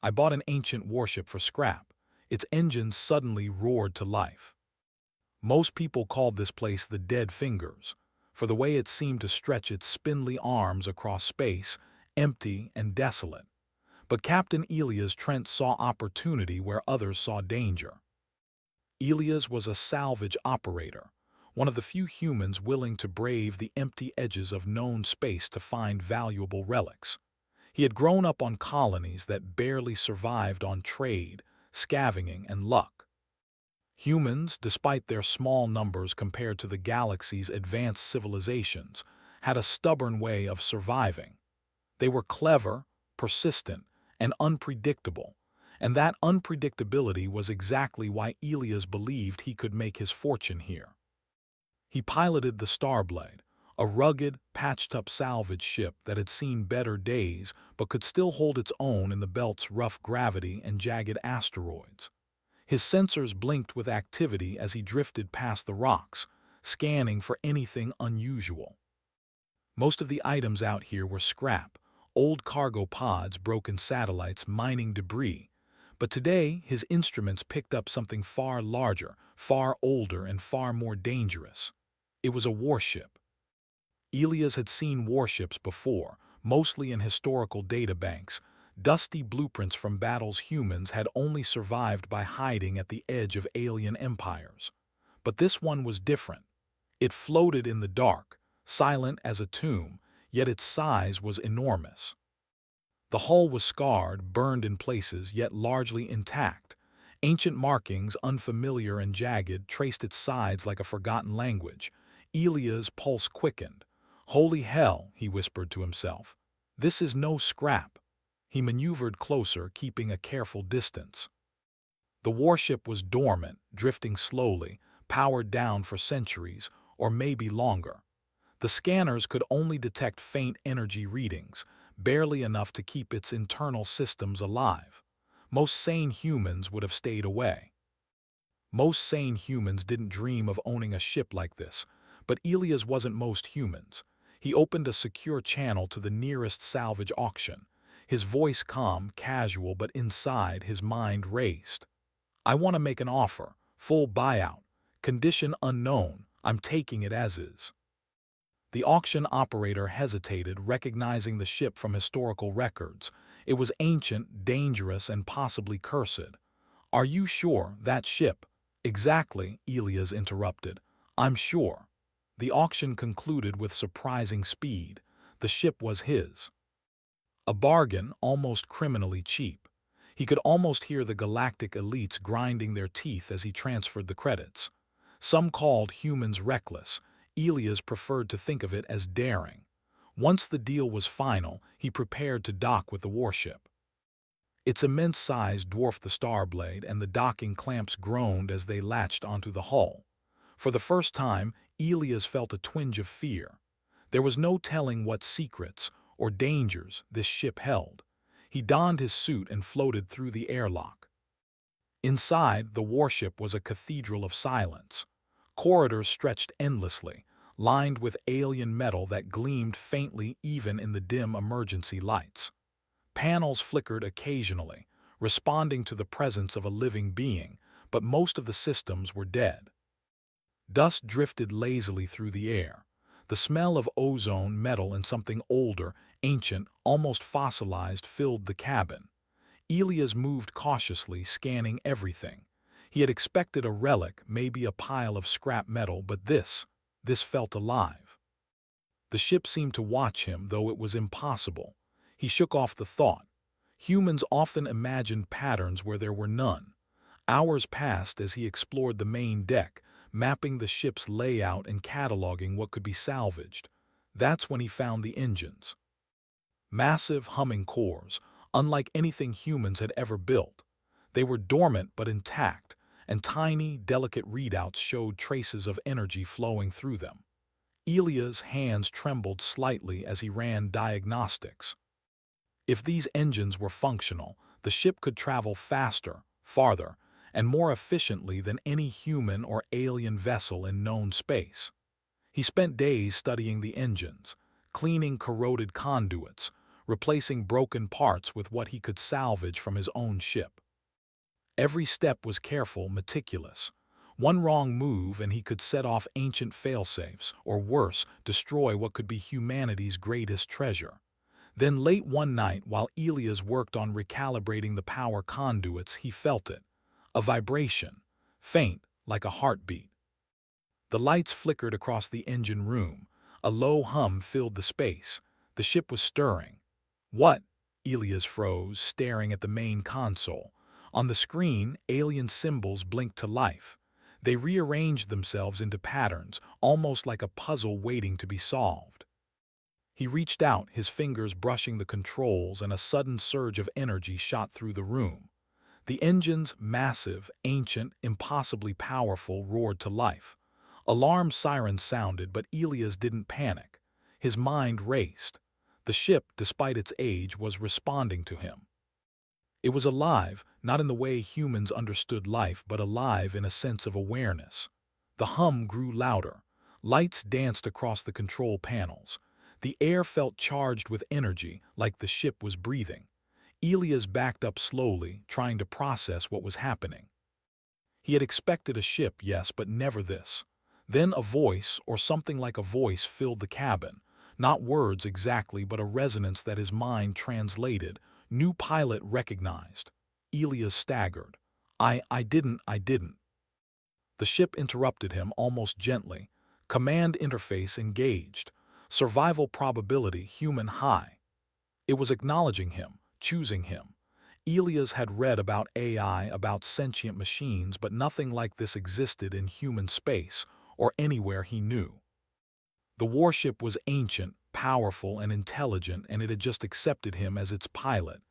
I bought an ancient warship for scrap. Its engine suddenly roared to life. Most people called this place the Dead Fingers, for the way it seemed to stretch its spindly arms across space, empty and desolate. But Captain Elias Trent saw opportunity where others saw danger. Elias was a salvage operator, one of the few humans willing to brave the empty edges of known space to find valuable relics. He had grown up on colonies that barely survived on trade, scavenging, and luck. Humans, despite their small numbers compared to the galaxy's advanced civilizations, had a stubborn way of surviving. They were clever, persistent, and unpredictable, and that unpredictability was exactly why Elias believed he could make his fortune here. He piloted the Starblade, a rugged, patched-up salvage ship that had seen better days but could still hold its own in the belt's rough gravity and jagged asteroids. His sensors blinked with activity as he drifted past the rocks, scanning for anything unusual. Most of the items out here were scrap, old cargo pods, broken satellites, mining debris. But today, his instruments picked up something far larger, far older, and far more dangerous. It was a warship. Elias had seen warships before, mostly in historical databanks. Dusty blueprints from battles humans had only survived by hiding at the edge of alien empires. But this one was different. It floated in the dark, silent as a tomb, yet its size was enormous. The hull was scarred, burned in places, yet largely intact. Ancient markings, unfamiliar and jagged, traced its sides like a forgotten language. Elia's pulse quickened. "Holy hell," he whispered to himself. "This is no scrap." He maneuvered closer, keeping a careful distance. The warship was dormant, drifting slowly, powered down for centuries, or maybe longer. The scanners could only detect faint energy readings, barely enough to keep its internal systems alive. Most sane humans would have stayed away. Most sane humans didn't dream of owning a ship like this, but Elias wasn't most humans. He opened a secure channel to the nearest salvage auction, his voice calm, casual, but inside his mind raced. "I want to make an offer, full buyout, condition unknown, I'm taking it as is." The auction operator hesitated, recognizing the ship from historical records. It was ancient, dangerous, and possibly cursed. "Are you sure, that ship?" "Exactly," Elias interrupted. "I'm sure." The auction concluded with surprising speed. The ship was his. A bargain, almost criminally cheap. He could almost hear the galactic elites grinding their teeth as he transferred the credits. Some called humans reckless. Elias preferred to think of it as daring. Once the deal was final, he prepared to dock with the warship. Its immense size dwarfed the Starblade, and the docking clamps groaned as they latched onto the hull. For the first time, Elias felt a twinge of fear. There was no telling what secrets or dangers this ship held. He donned his suit and floated through the airlock. Inside, the warship was a cathedral of silence. Corridors stretched endlessly, lined with alien metal that gleamed faintly even in the dim emergency lights. Panels flickered occasionally, responding to the presence of a living being, but most of the systems were dead. Dust drifted lazily through the air. The smell of ozone, metal, and something older, ancient, almost fossilized filled the cabin. Elias moved cautiously, scanning everything. He had expected a relic, maybe a pile of scrap metal, but this felt alive. The ship seemed to watch him, though it was impossible. He shook off the thought. Humans often imagined patterns where there were none. Hours passed as he explored the main deck, mapping the ship's layout and cataloging what could be salvaged. That's when he found the engines. Massive humming cores, unlike anything humans had ever built. They were dormant but intact, and tiny, delicate readouts showed traces of energy flowing through them. Elia's hands trembled slightly as he ran diagnostics. If these engines were functional, the ship could travel faster, farther, and more efficiently than any human or alien vessel in known space. He spent days studying the engines, cleaning corroded conduits, replacing broken parts with what he could salvage from his own ship. Every step was careful, meticulous. One wrong move and he could set off ancient failsafes, or worse, destroy what could be humanity's greatest treasure. Then late one night, while Elias worked on recalibrating the power conduits, he felt it. A vibration, faint, like a heartbeat. The lights flickered across the engine room. A low hum filled the space. The ship was stirring. What? Elias froze, staring at the main console. On the screen, alien symbols blinked to life. They rearranged themselves into patterns, almost like a puzzle waiting to be solved. He reached out, his fingers brushing the controls, and a sudden surge of energy shot through the room. The engines, massive, ancient, impossibly powerful, roared to life. Alarm sirens sounded, but Elias didn't panic. His mind raced. The ship, despite its age, was responding to him. It was alive, not in the way humans understood life, but alive in a sense of awareness. The hum grew louder. Lights danced across the control panels. The air felt charged with energy, like the ship was breathing. Elias backed up slowly, trying to process what was happening. He had expected a ship, yes, but never this. Then a voice, or something like a voice, filled the cabin. Not words exactly, but a resonance that his mind translated. New pilot recognized. Elias staggered. I didn't. The ship interrupted him almost gently. Command interface engaged. Survival probability human high. It was acknowledging him, choosing him. Elias had read about AI, about sentient machines, but nothing like this existed in human space, or anywhere he knew. The warship was ancient, powerful, and intelligent, and it had just accepted him as its pilot.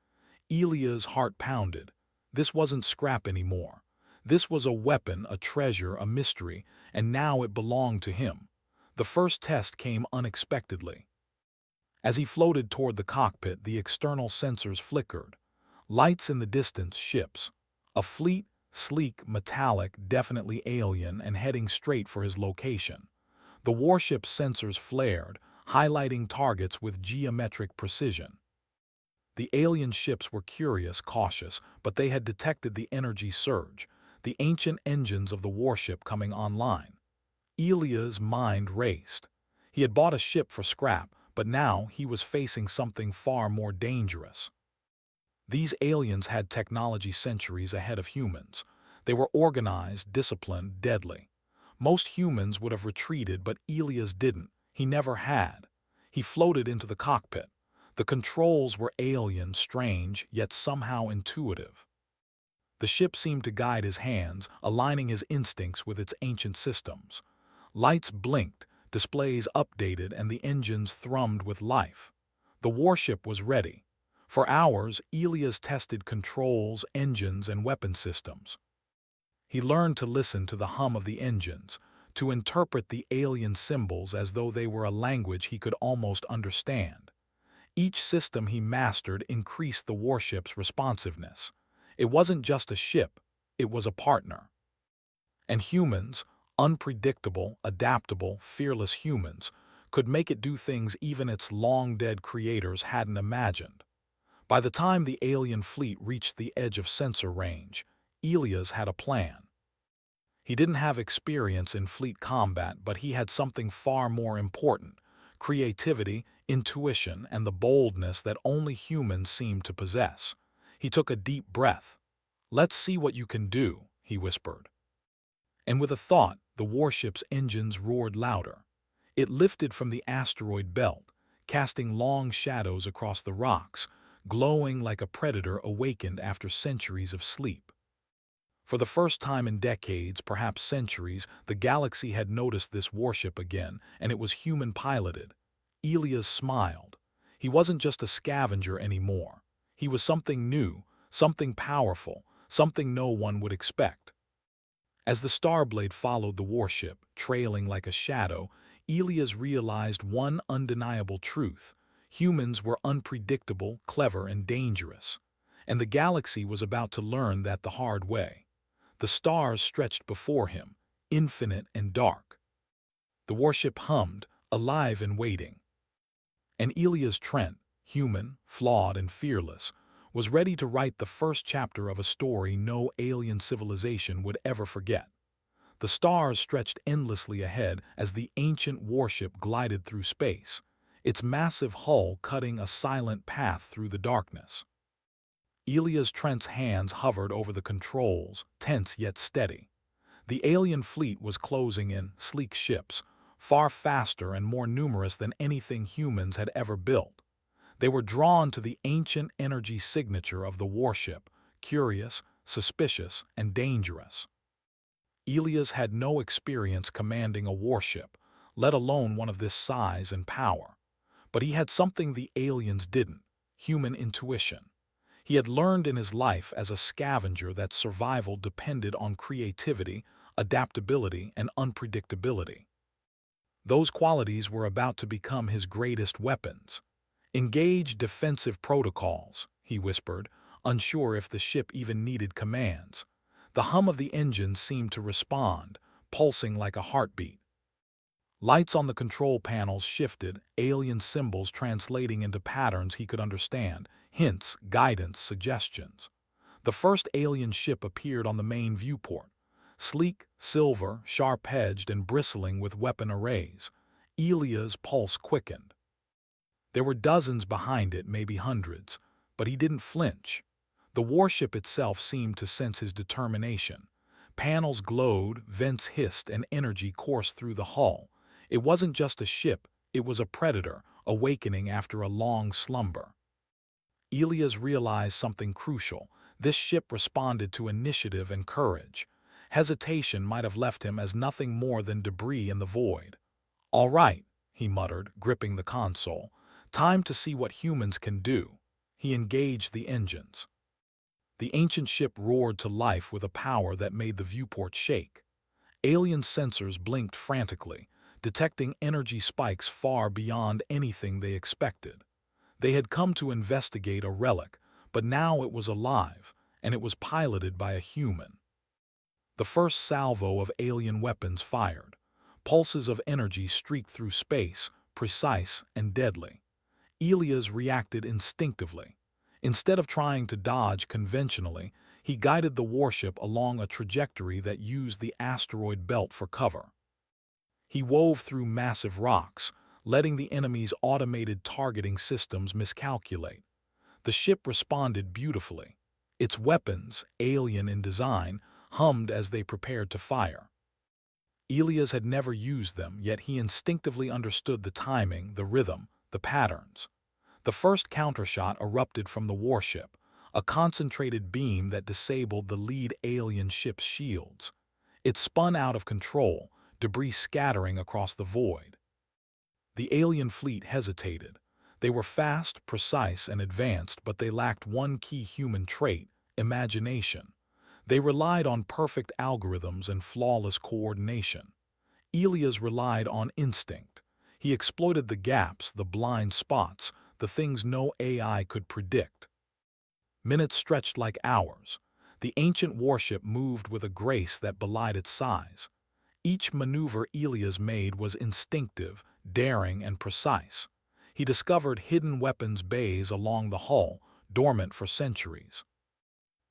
Elias' heart pounded. This wasn't scrap anymore. This was a weapon, a treasure, a mystery, and now it belonged to him. The first test came unexpectedly. As he floated toward the cockpit, the external sensors flickered. Lights in the distance, ships. A fleet, sleek, metallic, definitely alien, and heading straight for his location. The warship's sensors flared, highlighting targets with geometric precision. The alien ships were curious, cautious, but they had detected the energy surge, the ancient engines of the warship coming online. Elia's mind raced. He had bought a ship for scrap, but now he was facing something far more dangerous. These aliens had technology centuries ahead of humans. They were organized, disciplined, deadly. Most humans would have retreated, but Elias didn't. He never had. He floated into the cockpit. The controls were alien, strange, yet somehow intuitive. The ship seemed to guide his hands, aligning his instincts with its ancient systems. Lights blinked, displays updated, and the engines thrummed with life. The warship was ready. For hours, Elias tested controls, engines, and weapon systems. He learned to listen to the hum of the engines, to interpret the alien symbols as though they were a language he could almost understand. Each system he mastered increased the warship's responsiveness. It wasn't just a ship, it was a partner. And humans, unpredictable, adaptable, fearless humans, could make it do things even its long-dead creators hadn't imagined. By the time the alien fleet reached the edge of sensor range, Elias had a plan. He didn't have experience in fleet combat, but he had something far more important: creativity, intuition, and the boldness that only humans seemed to possess. He took a deep breath. "Let's see what you can do," he whispered. And with a thought, the warship's engines roared louder. It lifted from the asteroid belt, casting long shadows across the rocks, glowing like a predator awakened after centuries of sleep. For the first time in decades, perhaps centuries, the galaxy had noticed this warship again, and it was human-piloted. Elias smiled. He wasn't just a scavenger anymore. He was something new, something powerful, something no one would expect. As the Starblade followed the warship, trailing like a shadow, Elias realized one undeniable truth: humans were unpredictable, clever, and dangerous. And the galaxy was about to learn that the hard way. The stars stretched before him, infinite and dark. The warship hummed, alive and waiting. And Elias Trent, human, flawed, and fearless, was ready to write the first chapter of a story no alien civilization would ever forget. The stars stretched endlessly ahead as the ancient warship glided through space, its massive hull cutting a silent path through the darkness. Elias Trent's hands hovered over the controls, tense yet steady. The alien fleet was closing in, sleek ships, far faster and more numerous than anything humans had ever built. They were drawn to the ancient energy signature of the warship, curious, suspicious, and dangerous. Elias had no experience commanding a warship, let alone one of this size and power. But he had something the aliens didn't: human intuition. He had learned in his life as a scavenger that survival depended on creativity, adaptability, and unpredictability. Those qualities were about to become his greatest weapons. "Engage defensive protocols," he whispered, unsure if the ship even needed commands. The hum of the engine seemed to respond, pulsing like a heartbeat. Lights on the control panels shifted, alien symbols translating into patterns he could understand, hints, guidance, suggestions. The first alien ship appeared on the main viewport. Sleek, silver, sharp-edged, and bristling with weapon arrays. Elia's pulse quickened. There were dozens behind it, maybe hundreds, but he didn't flinch. The warship itself seemed to sense his determination. Panels glowed, vents hissed, and energy coursed through the hull. It wasn't just a ship, it was a predator, awakening after a long slumber. Elias realized something crucial. This ship responded to initiative and courage. Hesitation might have left him as nothing more than debris in the void. "All right," he muttered, gripping the console. "Time to see what humans can do." He engaged the engines. The ancient ship roared to life with a power that made the viewport shake. Alien sensors blinked frantically, detecting energy spikes far beyond anything they expected. They had come to investigate a relic, but now it was alive, and it was piloted by a human. The first salvo of alien weapons fired. Pulses of energy streaked through space, precise and deadly. Elias reacted instinctively. Instead of trying to dodge conventionally, he guided the warship along a trajectory that used the asteroid belt for cover. He wove through massive rocks, letting the enemy's automated targeting systems miscalculate. The ship responded beautifully. Its weapons, alien in design, hummed as they prepared to fire. Elias had never used them, yet he instinctively understood the timing, the rhythm, the patterns. The first countershot erupted from the warship, a concentrated beam that disabled the lead alien ship's shields. It spun out of control, debris scattering across the void. The alien fleet hesitated. They were fast, precise, and advanced, but they lacked one key human trait: imagination. They relied on perfect algorithms and flawless coordination. Elias relied on instinct. He exploited the gaps, the blind spots, the things no AI could predict. Minutes stretched like hours. The ancient warship moved with a grace that belied its size. Each maneuver Elias made was instinctive, daring, and precise. He discovered hidden weapons bays along the hull, dormant for centuries.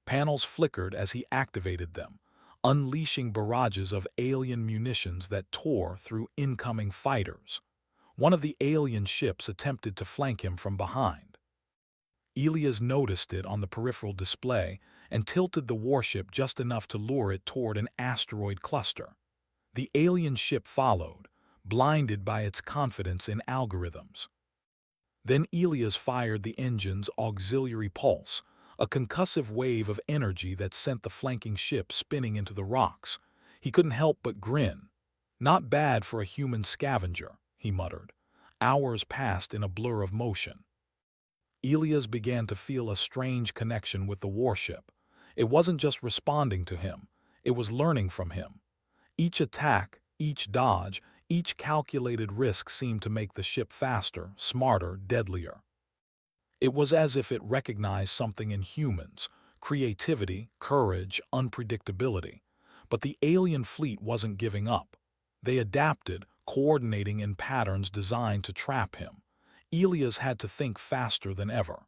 Panels flickered as he activated them, unleashing barrages of alien munitions that tore through incoming fighters. One of the alien ships attempted to flank him from behind. Elias noticed it on the peripheral display and tilted the warship just enough to lure it toward an asteroid cluster. The alien ship followed, blinded by its confidence in algorithms. Then Elias fired the engine's auxiliary pulse, a concussive wave of energy that sent the flanking ship spinning into the rocks. He couldn't help but grin. "Not bad for a human scavenger," he muttered. Hours passed in a blur of motion. Elias began to feel a strange connection with the warship. It wasn't just responding to him, it was learning from him. Each attack, each dodge, each calculated risk seemed to make the ship faster, smarter, deadlier. It was as if it recognized something in humans: creativity, courage, unpredictability. But the alien fleet wasn't giving up. They adapted, coordinating in patterns designed to trap him. Elias had to think faster than ever.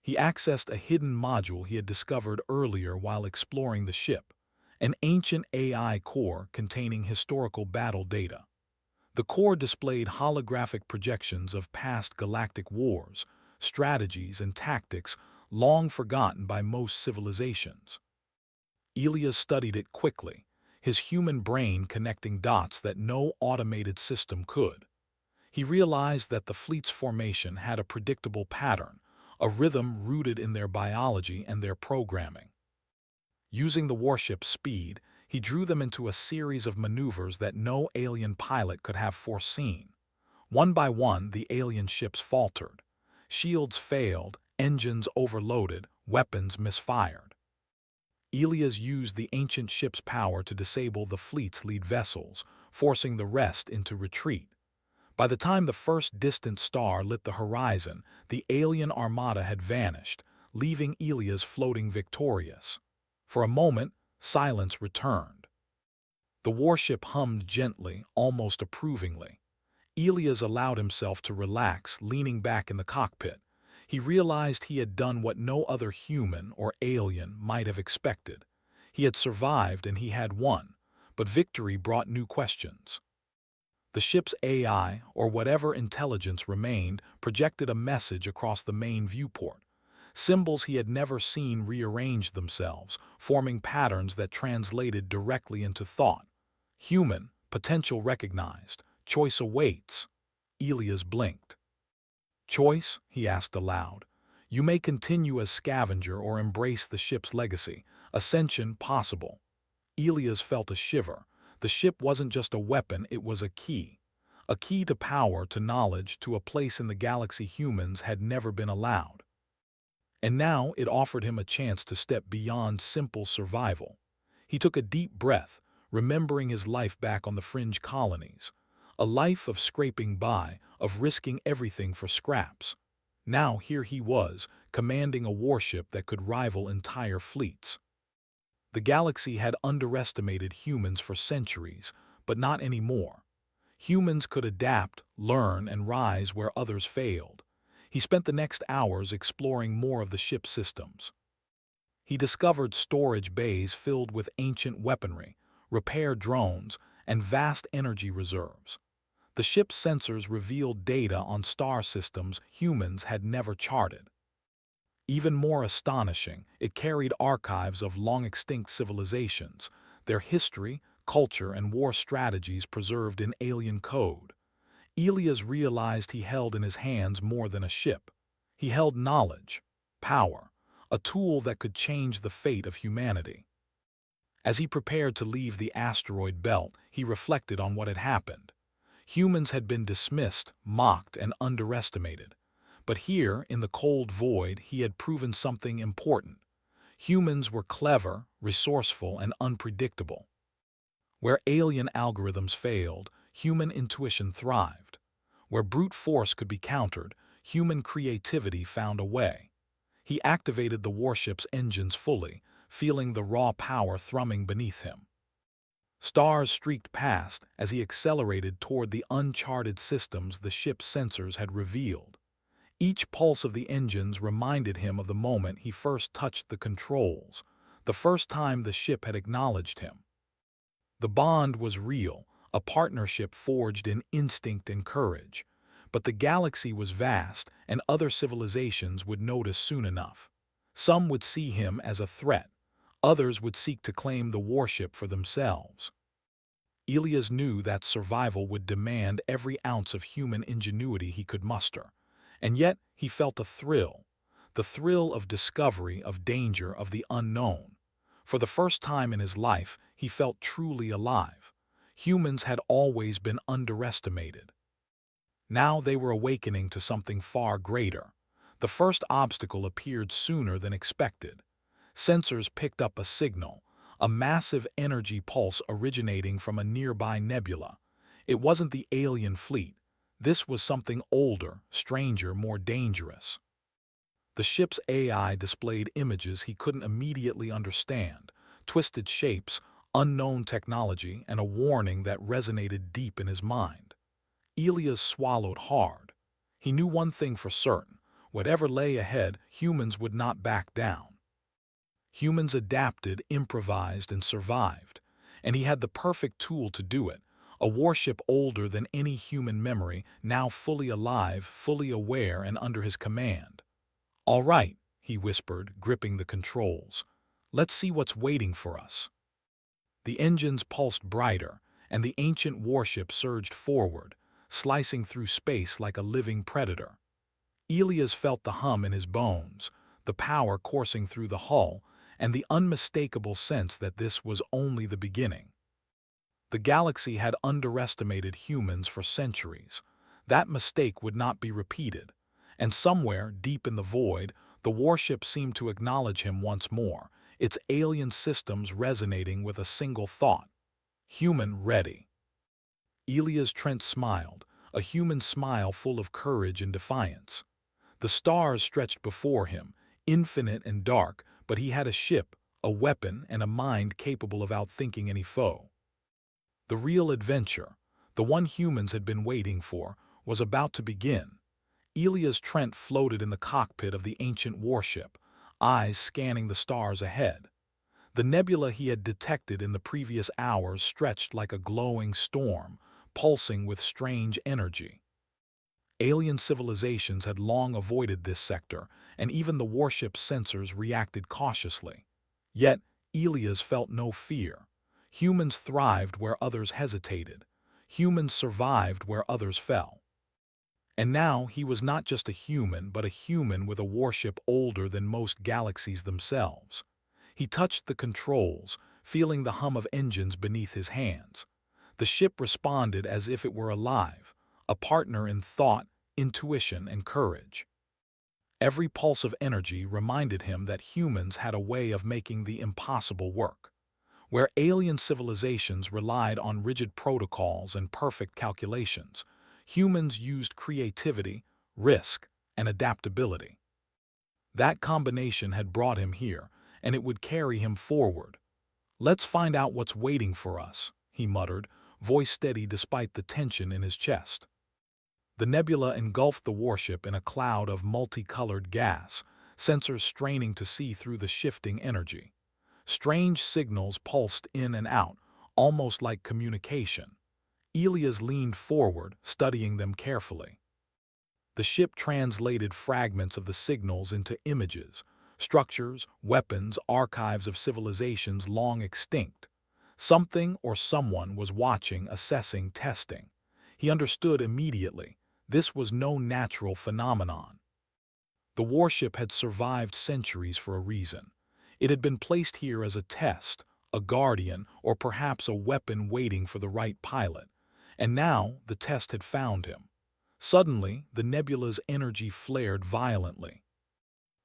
He accessed a hidden module he had discovered earlier while exploring the ship, an ancient AI core containing historical battle data. The core displayed holographic projections of past galactic wars, strategies, and tactics long forgotten by most civilizations. Elias studied it quickly, his human brain connecting dots that no automated system could. He realized that the fleet's formation had a predictable pattern, a rhythm rooted in their biology and their programming. Using the warship's speed, he drew them into a series of maneuvers that no alien pilot could have foreseen. One by one, the alien ships faltered. Shields failed, engines overloaded, weapons misfired. Elias used the ancient ship's power to disable the fleet's lead vessels, forcing the rest into retreat. By the time the first distant star lit the horizon, the alien armada had vanished, leaving Elias floating victorious. For a moment, silence returned. The warship hummed gently, almost approvingly. Elias allowed himself to relax, leaning back in the cockpit. He realized he had done what no other human or alien might have expected. He had survived and he had won, but victory brought new questions. The ship's AI, or whatever intelligence remained, projected a message across the main viewport. Symbols he had never seen rearranged themselves, forming patterns that translated directly into thought. Human, potential recognized, choice awaits. Elias blinked. Choice? He asked aloud. You may continue as scavenger or embrace the ship's legacy. Ascension possible. Elias felt a shiver. The ship wasn't just a weapon, it was a key. A key to power, to knowledge, to a place in the galaxy humans had never been allowed. And now it offered him a chance to step beyond simple survival. He took a deep breath, remembering his life back on the fringe colonies. A life of scraping by, of risking everything for scraps. Now here he was, commanding a warship that could rival entire fleets. The galaxy had underestimated humans for centuries, but not anymore. Humans could adapt, learn, and rise where others failed. He spent the next hours exploring more of the ship's systems. He discovered storage bays filled with ancient weaponry, repair drones, and vast energy reserves. The ship's sensors revealed data on star systems humans had never charted. Even more astonishing, it carried archives of long-extinct civilizations, their history, culture, and war strategies preserved in alien code. Elias realized he held in his hands more than a ship. He held knowledge, power, a tool that could change the fate of humanity. As he prepared to leave the asteroid belt, he reflected on what had happened. Humans had been dismissed, mocked, and underestimated. But here, in the cold void, he had proven something important. Humans were clever, resourceful, and unpredictable. Where alien algorithms failed, human intuition thrived. Where brute force could be countered, human creativity found a way. He activated the warship's engines fully, feeling the raw power thrumming beneath him. Stars streaked past as he accelerated toward the uncharted systems the ship's sensors had revealed. Each pulse of the engines reminded him of the moment he first touched the controls, the first time the ship had acknowledged him. The bond was real, a partnership forged in instinct and courage. But the galaxy was vast, and other civilizations would notice soon enough. Some would see him as a threat. Others would seek to claim the warship for themselves. Elias knew that survival would demand every ounce of human ingenuity he could muster. And yet he felt a thrill, the thrill of discovery, of danger, of the unknown. For the first time in his life, he felt truly alive. Humans had always been underestimated. Now they were awakening to something far greater. The first obstacle appeared sooner than expected. Sensors picked up a signal, a massive energy pulse originating from a nearby nebula. It wasn't the alien fleet. This was something older, stranger, more dangerous. The ship's AI displayed images he couldn't immediately understand, twisted shapes, unknown technology, and a warning that resonated deep in his mind. Elias swallowed hard. He knew one thing for certain: whatever lay ahead, humans would not back down. Humans adapted, improvised, and survived, and he had the perfect tool to do it: a warship older than any human memory, now fully alive, fully aware, and under his command. "All right," he whispered, gripping the controls. "Let's see what's waiting for us." The engines pulsed brighter, and the ancient warship surged forward, slicing through space like a living predator. Elias felt the hum in his bones, the power coursing through the hull, and the unmistakable sense that this was only the beginning. The galaxy had underestimated humans for centuries. That mistake would not be repeated, and somewhere, deep in the void, the warship seemed to acknowledge him once more, its alien systems resonating with a single thought: human ready. Elias Trent smiled, a human smile full of courage and defiance. The stars stretched before him, infinite and dark, but he had a ship, a weapon, and a mind capable of outthinking any foe. The real adventure, the one humans had been waiting for, was about to begin. Elias Trent floated in the cockpit of the ancient warship, eyes scanning the stars ahead. The nebula he had detected in the previous hours stretched like a glowing storm, pulsing with strange energy. Alien civilizations had long avoided this sector, and even the warship's sensors reacted cautiously. Yet, Elias felt no fear. Humans thrived where others hesitated. Humans survived where others fell. And now he was not just a human, but a human with a warship older than most galaxies themselves. He touched the controls, feeling the hum of engines beneath his hands. The ship responded as if it were alive, a partner in thought, intuition, and courage. Every pulse of energy reminded him that humans had a way of making the impossible work. Where alien civilizations relied on rigid protocols and perfect calculations, humans used creativity, risk, and adaptability. That combination had brought him here, and it would carry him forward. "Let's find out what's waiting for us," he muttered, voice steady despite the tension in his chest. The nebula engulfed the warship in a cloud of multicolored gas, sensors straining to see through the shifting energy. Strange signals pulsed in and out, almost like communication. Elias leaned forward, studying them carefully. The ship translated fragments of the signals into images, structures, weapons, archives of civilizations long extinct. Something or someone was watching, assessing, testing. He understood immediately: this was no natural phenomenon. The warship had survived centuries for a reason. It had been placed here as a test, a guardian, or perhaps a weapon waiting for the right pilot. And now the test had found him. Suddenly, the nebula's energy flared violently.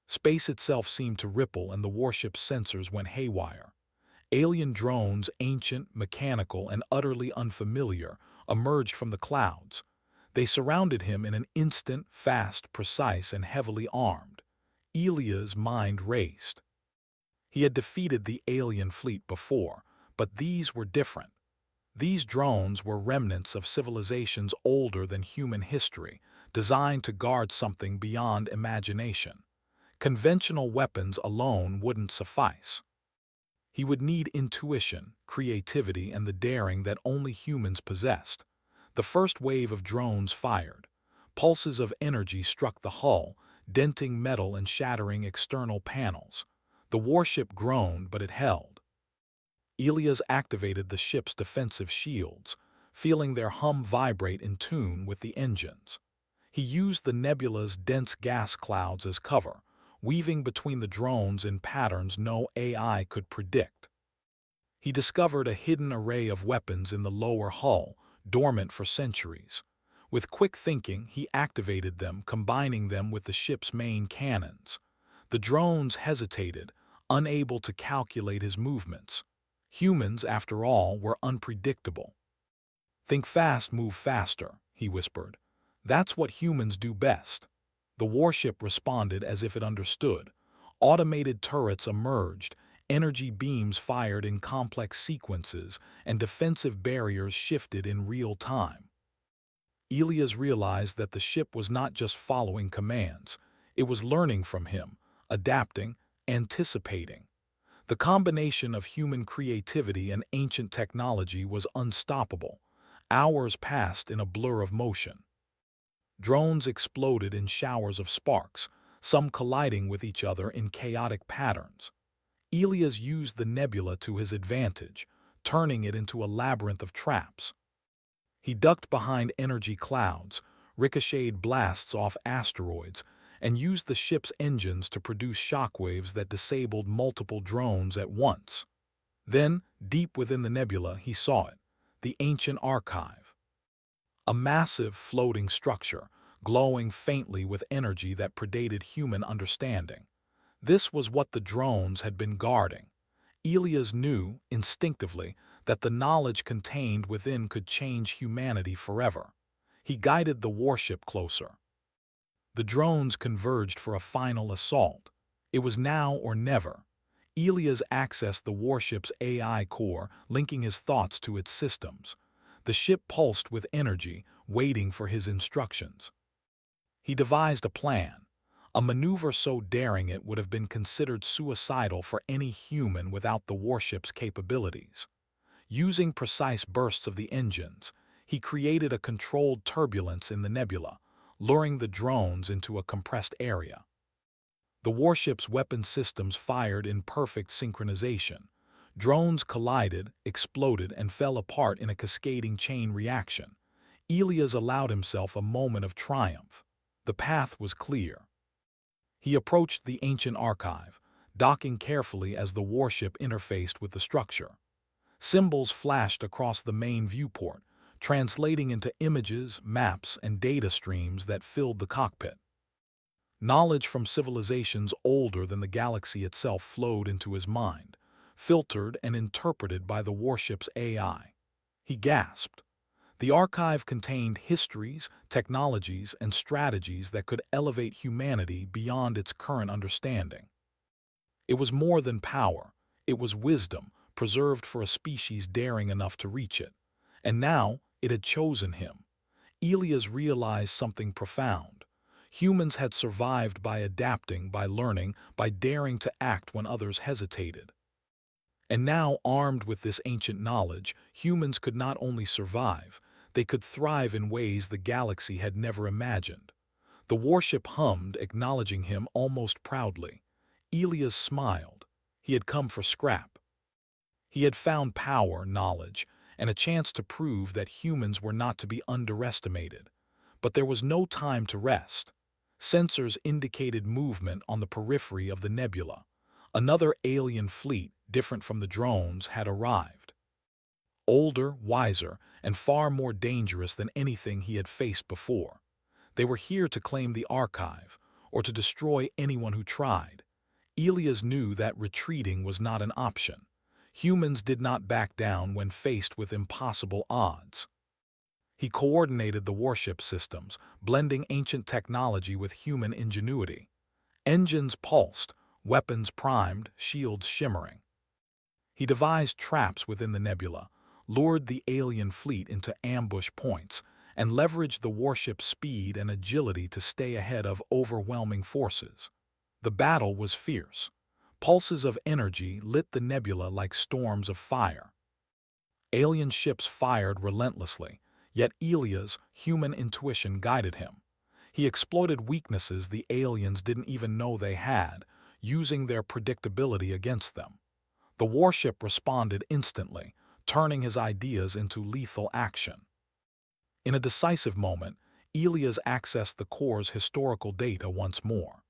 Space itself seemed to ripple, and the warship's sensors went haywire. Alien drones, ancient, mechanical, and utterly unfamiliar, emerged from the clouds. They surrounded him in an instant, fast, precise, and heavily armed. Elia's mind raced. He had defeated the alien fleet before, but these were different. These drones were remnants of civilizations older than human history, designed to guard something beyond imagination. Conventional weapons alone wouldn't suffice. He would need intuition, creativity, and the daring that only humans possessed. The first wave of drones fired. Pulses of energy struck the hull, denting metal and shattering external panels. The warship groaned, but it held. Elias activated the ship's defensive shields, feeling their hum vibrate in tune with the engines. He used the nebula's dense gas clouds as cover, weaving between the drones in patterns no AI could predict. He discovered a hidden array of weapons in the lower hull, dormant for centuries. With quick thinking, he activated them, combining them with the ship's main cannons. The drones hesitated, unable to calculate his movements. Humans, after all, were unpredictable. "Think fast, move faster," he whispered. "That's what humans do best." The warship responded as if it understood. Automated turrets emerged, energy beams fired in complex sequences, and defensive barriers shifted in real time. Elias realized that the ship was not just following commands, it was learning from him, adapting, anticipating. The combination of human creativity and ancient technology was unstoppable. Hours passed in a blur of motion. Drones exploded in showers of sparks, some colliding with each other in chaotic patterns. Elias used the nebula to his advantage, turning it into a labyrinth of traps. He ducked behind energy clouds, ricocheted blasts off asteroids, and used the ship's engines to produce shockwaves that disabled multiple drones at once. Then, deep within the nebula, he saw it, the ancient archive. A massive floating structure, glowing faintly with energy that predated human understanding. This was what the drones had been guarding. Elias knew, instinctively, that the knowledge contained within could change humanity forever. He guided the warship closer. The drones converged for a final assault. It was now or never. Elias accessed the warship's AI core, linking his thoughts to its systems. The ship pulsed with energy, waiting for his instructions. He devised a plan, a maneuver so daring it would have been considered suicidal for any human without the warship's capabilities. Using precise bursts of the engines, he created a controlled turbulence in the nebula, luring the drones into a compressed area. The warship's weapon systems fired in perfect synchronization. Drones collided, exploded, and fell apart in a cascading chain reaction. Elias allowed himself a moment of triumph. The path was clear. He approached the ancient archive, docking carefully as the warship interfaced with the structure. Symbols flashed across the main viewport, translating into images, maps, and data streams that filled the cockpit. Knowledge from civilizations older than the galaxy itself flowed into his mind, filtered and interpreted by the warship's AI. He gasped. The archive contained histories, technologies, and strategies that could elevate humanity beyond its current understanding. It was more than power. It was wisdom, preserved for a species daring enough to reach it. And now, it had chosen him. Elias realized something profound. Humans had survived by adapting, by learning, by daring to act when others hesitated. And now, armed with this ancient knowledge, humans could not only survive, they could thrive in ways the galaxy had never imagined. The warship hummed, acknowledging him almost proudly. Elias smiled. He had come for scrap. He had found power, knowledge, and a chance to prove that humans were not to be underestimated. But there was no time to rest. Sensors indicated movement on the periphery of the nebula. Another alien fleet, different from the drones, had arrived. Older, wiser, and far more dangerous than anything he had faced before. They were here to claim the archive, or to destroy anyone who tried. Elias knew that retreating was not an option. Humans did not back down when faced with impossible odds. He coordinated the warship systems, blending ancient technology with human ingenuity. Engines pulsed, weapons primed, shields shimmering. He devised traps within the nebula, lured the alien fleet into ambush points, and leveraged the warship's speed and agility to stay ahead of overwhelming forces. The battle was fierce. Pulses of energy lit the nebula like storms of fire. Alien ships fired relentlessly, yet Elias' human intuition guided him. He exploited weaknesses the aliens didn't even know they had, using their predictability against them. The warship responded instantly, turning his ideas into lethal action. In a decisive moment, Elias accessed the core's historical data once more.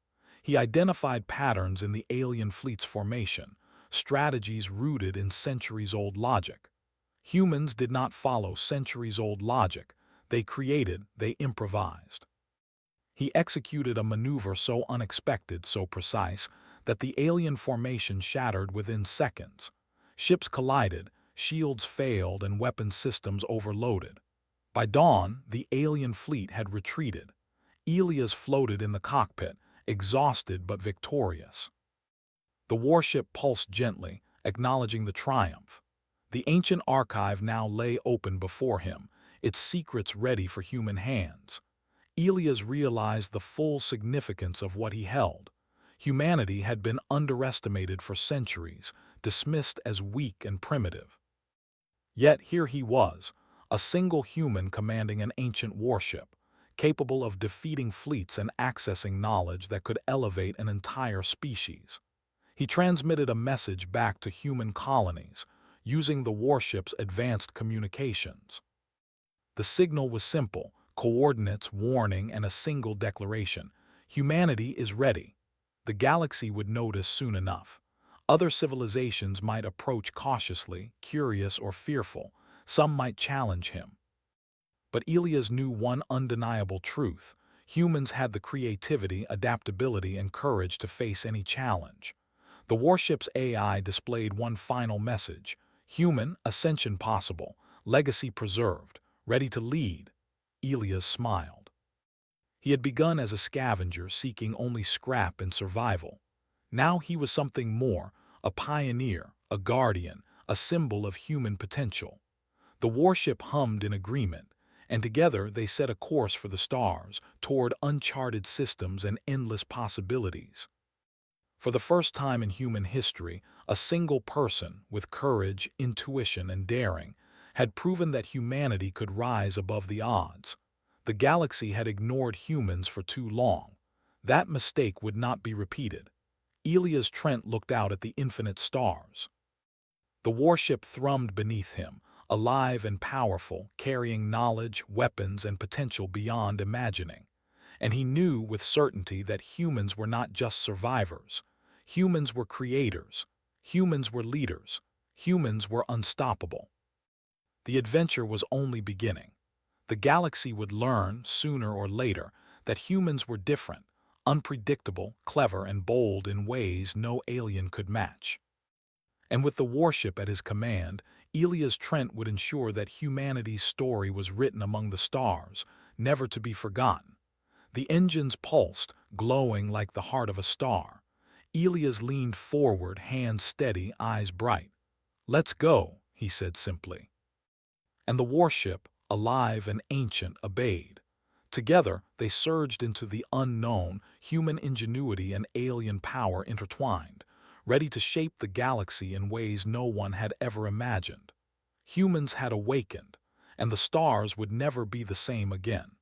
He identified patterns in the alien fleet's formation, strategies rooted in centuries-old logic. Humans did not follow centuries-old logic. They created, they improvised. He executed a maneuver so unexpected, so precise, that the alien formation shattered within seconds. Ships collided, shields failed, and weapon systems overloaded. By dawn, the alien fleet had retreated. Elias floated in the cockpit, exhausted but victorious. The warship pulsed gently, acknowledging the triumph. The ancient archive now lay open before him, its secrets ready for human hands. Elias realized the full significance of what he held. Humanity had been underestimated for centuries, dismissed as weak and primitive. Yet here he was, a single human commanding an ancient warship, capable of defeating fleets and accessing knowledge that could elevate an entire species. He transmitted a message back to human colonies, using the warship's advanced communications. The signal was simple: coordinates, warning, and a single declaration. Humanity is ready. The galaxy would notice soon enough. Other civilizations might approach cautiously, curious or fearful. Some might challenge him. But Elias knew one undeniable truth: humans had the creativity, adaptability, and courage to face any challenge. The warship's AI displayed one final message: human, ascension possible, legacy preserved, ready to lead. Elias smiled. He had begun as a scavenger, seeking only scrap and survival. Now he was something more: a pioneer, a guardian, a symbol of human potential. The warship hummed in agreement, and together they set a course for the stars, toward uncharted systems and endless possibilities. For the first time in human history, a single person, with courage, intuition, and daring, had proven that humanity could rise above the odds. The galaxy had ignored humans for too long. That mistake would not be repeated. Elias Trent looked out at the infinite stars. The warship thrummed beneath him, alive and powerful, carrying knowledge, weapons, and potential beyond imagining. And he knew with certainty that humans were not just survivors. Humans were creators. Humans were leaders. Humans were unstoppable. The adventure was only beginning. The galaxy would learn, sooner or later, that humans were different, unpredictable, clever, and bold in ways no alien could match. And with the warship at his command, Elias Trent would ensure that humanity's story was written among the stars, never to be forgotten. The engines pulsed, glowing like the heart of a star. Elias leaned forward, hands steady, eyes bright. "Let's go," he said simply. And the warship, alive and ancient, obeyed. Together, they surged into the unknown, human ingenuity and alien power intertwined, ready to shape the galaxy in ways no one had ever imagined. Humans had awakened, and the stars would never be the same again.